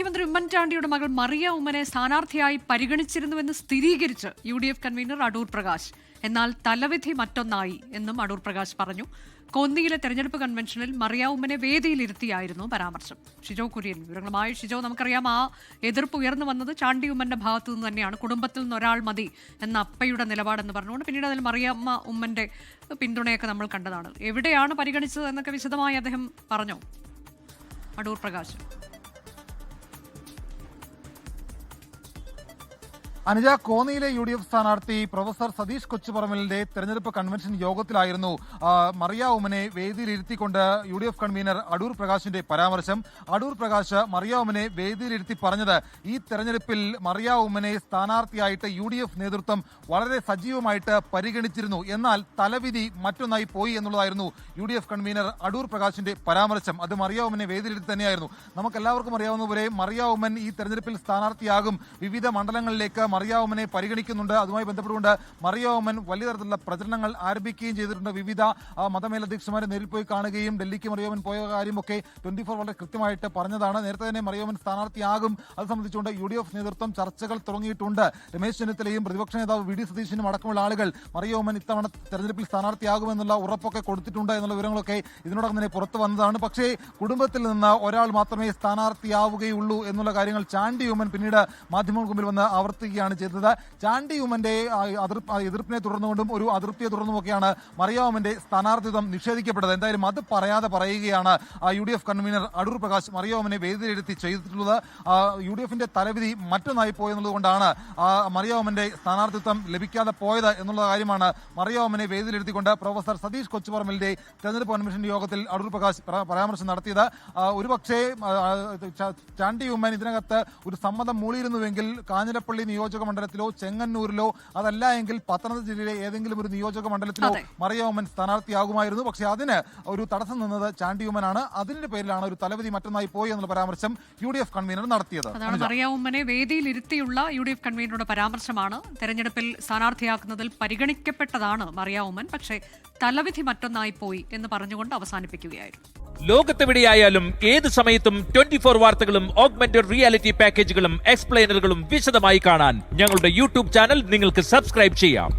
മുഖ്യമന്ത്രി ഉമ്മൻചാണ്ടിയുടെ മകൾ മറിയ ഉമ്മനെ സ്ഥാനാർത്ഥിയായി പരിഗണിച്ചിരുന്നുവെന്ന് സ്ഥിരീകരിച്ച് UDF കൺവീനർ അടൂർ പ്രകാശ്. എന്നാൽ തലവിധി മറ്റൊന്നായി എന്നും അടൂർ പ്രകാശ് പറഞ്ഞു. കോന്നിയിലെ തെരഞ്ഞെടുപ്പ് കൺവെൻഷനിൽ മറിയ ഉമ്മനെ വേദിയിലിരുത്തിയായിരുന്നു പരാമർശം. ഷിജോ കുര്യൻ വിവരങ്ങളുമായി. ഷിജോ, നമുക്കറിയാം ആ എതിർപ്പ് ഉയർന്നു വന്നത് ചാണ്ടി ഉമ്മന്റെ ഭാഗത്തു നിന്ന് തന്നെയാണ്. കുടുംബത്തിൽ നിന്ന് ഒരാൾ മതി എന്ന അപ്പയുടെ നിലപാടെന്ന് പറഞ്ഞുകൊണ്ട് പിന്നീട് അതിൽ മറിയമ്മ ഉമ്മന്റെ പിന്തുണയൊക്കെ നമ്മൾ കണ്ടതാണ്. എവിടെയാണ് പരിഗണിച്ചത് എന്നൊക്കെ വിശദമായി അദ്ദേഹം പറഞ്ഞോ അടൂർ പ്രകാശ്? അനുജ, കോന്നിയിലെ UDF സ്ഥാനാർത്ഥി പ്രൊഫസർ സതീഷ് കൊച്ചുപറമ്പലിന്റെ തെരഞ്ഞെടുപ്പ് കൺവെൻഷൻ യോഗത്തിലായിരുന്നു മറിയ ഉമ്മനെ വേദിയിലിരുത്തിക്കൊണ്ട് UDF കൺവീനർ അടൂർ പ്രകാശിന്റെ പരാമർശം. അടൂർ പ്രകാശ് മറിയ ഉമ്മനെ വേദിയിലിരുത്തി പറഞ്ഞത്, ഈ തെരഞ്ഞെടുപ്പിൽ മറിയ ഉമ്മനെ സ്ഥാനാർത്ഥിയായിട്ട് UDF നേതൃത്വം വളരെ സജീവമായിട്ട് പരിഗണിച്ചിരുന്നു, എന്നാൽ തലവിധി മറ്റൊന്നായി പോയി എന്നുള്ളതായിരുന്നു UDF കൺവീനർ അടൂർ പ്രകാശിന്റെ പരാമർശം. അത് മറിയ ഉമ്മനെ വേദിയിലിരുത്തി തന്നെയായിരുന്നു. നമുക്കെല്ലാവർക്കും അറിയാവുന്നതുപോലെ മറിയ ഉമ്മൻ ഈ തെരഞ്ഞെടുപ്പിൽ സ്ഥാനാർത്ഥിയാകും. വിവിധ മണ്ഡലങ്ങളിലേക്ക് മറിയ ഉമ്മനെ പരിഗണിക്കുന്നുണ്ട്. അതുമായി ബന്ധപ്പെട്ടുകൊണ്ട് മറിയ ഉമ്മൻ വലിയ തരത്തിലുള്ള പ്രചരണങ്ങൾ ആരംഭിക്കുകയും ചെയ്തിട്ടുണ്ട്. വിവിധ മതമേലധ്യക്ഷന്മാരെ നേരിൽ പോയി കാണുകയും ഡൽഹിക്ക് മറിയ ഉമ്മൻ പോയ കാര്യമൊക്കെ 24 വളരെ കൃത്യമായിട്ട് പറഞ്ഞതാണ്. നേരത്തെ തന്നെ മറിയ ഉമ്മൻ സ്ഥാനാർത്ഥിയാകും. അത് സംബന്ധിച്ചുകൊണ്ട് UDF നേതൃത്വം ചർച്ചകൾ തുടങ്ങിയിട്ടുണ്ട്. രമേശ് ചെന്നിത്തലയും പ്രതിപക്ഷ നേതാവ് VD സതീശനും അടക്കമുള്ള ആളുകൾ മറിയ ഉമ്മൻ ഇത്തവണ തെരഞ്ഞെടുപ്പിൽ സ്ഥാനാർത്ഥിയാകുമെന്നുള്ള ഉറപ്പൊക്കെ കൊടുത്തിട്ടുണ്ട് എന്നുള്ള വിവരങ്ങളൊക്കെ ഇതിനോടകം തന്നെ പുറത്തു വന്നതാണ്. പക്ഷേ കുടുംബത്തിൽ നിന്ന് ഒരാൾ മാത്രമേ സ്ഥാനാർത്ഥിയാവുകയുള്ളൂ എന്നുള്ള കാര്യങ്ങൾ ചാണ്ടി ഉമ്മൻ പിന്നീട് മാധ്യമങ്ങൾക്ക് മുമ്പിൽ വന്ന് ആവർത്തിക്കുകയാണ് ചെയ്തത്. ചാണ്ടി ഉമ്മന്റെ എതിർപ്പിനെ തുടർന്നുകൊണ്ടും ഒരു അതൃപ്തിയെ തുടർന്നുമൊക്കെയാണ് മറിയ ഉമ്മന്റെ സ്ഥാനാർത്ഥിത്വം നിഷേധിക്കപ്പെട്ടത്. എന്തായാലും അത് പറയാതെ പറയുകയാണ് UDF കൺവീനർ അടൂർ പ്രകാശ് മറിയ ഉമ്മനെ വേദിയിലെടുത്തി ചെയ്തിട്ടുള്ളത്. UDFന്റെ തലവിധി മറ്റൊന്നായി പോയെന്നുള്ളത് കൊണ്ടാണ് മറിയ ഉമ്മന്റെ സ്ഥാനാർത്ഥിത്വം ലഭിക്കാതെ പോയത് എന്നുള്ള കാര്യമാണ് മറിയ ഉമ്മനെ വേദിയിലെടുത്തിക്കൊണ്ട് പ്രൊഫസർ സതീഷ് കൊച്ചുപറമ്പലിന്റെ തെരഞ്ഞെടുപ്പ് കൺവെൻഷൻ യോഗത്തിൽ അടൂർ പ്രകാശ് പരാമർശം നടത്തിയത്. ഒരുപക്ഷേ ചാണ്ടി ഉമ്മൻ ഇതിനകത്ത് ഒരു സമ്മതം മൂളിയിരുന്നുവെങ്കിൽ കാഞ്ഞിരപ്പള്ളി നിയോജക മണ്ഡലത്തിലോ ചെങ്ങന്നൂരിലോ അതല്ല എങ്കിൽ പത്തനംതിട്ട ജില്ലയിലെ ഏതെങ്കിലും ഒരു നിയോജക മണ്ഡലത്തിലോ മറിയ ഉമ്മൻ സ്ഥാനാർത്ഥിയാകുമായിരുന്നു. പക്ഷെ അതിന് ഒരു തടസ്സം നിന്നത് ചാണ്ടി ഉമ്മനാണ്. അതിന്റെ പേരിലാണ് ഒരു തലവിധി മറ്റൊന്നായി പോയി എന്നുള്ള പരാമർശം UDF കൺവീനർ നടത്തിയത്. മറിയ ഉമ്മനെ വേദിയിലിരുത്തിയുള്ള UDF കൺവീനറുടെ പരാമർശമാണ്. തെരഞ്ഞെടുപ്പിൽ സ്ഥാനാർത്ഥിയാക്കുന്നതിൽ പരിഗണിക്കപ്പെട്ടതാണ് മറിയ ഉമ്മൻ, പക്ഷേ തലവിധി മറ്റൊന്നായി പോയി എന്ന് പറഞ്ഞുകൊണ്ട് അവസാനിപ്പിക്കുകയായിരുന്നു. ലോകത്തെവിടെയായാലും ഏത് സമയത്തും 24 വാർത്തകളും ഓഗ്മെന്റഡ് റിയാലിറ്റി പാക്കേജുകളും എക്സ്പ്ലെയിനറുകളും വിശദമായി കാണാൻ ഞങ്ങളുടെ YouTube ചാനൽ നിങ്ങൾക്ക് സബ്സ്ക്രൈബ് ചെയ്യാം.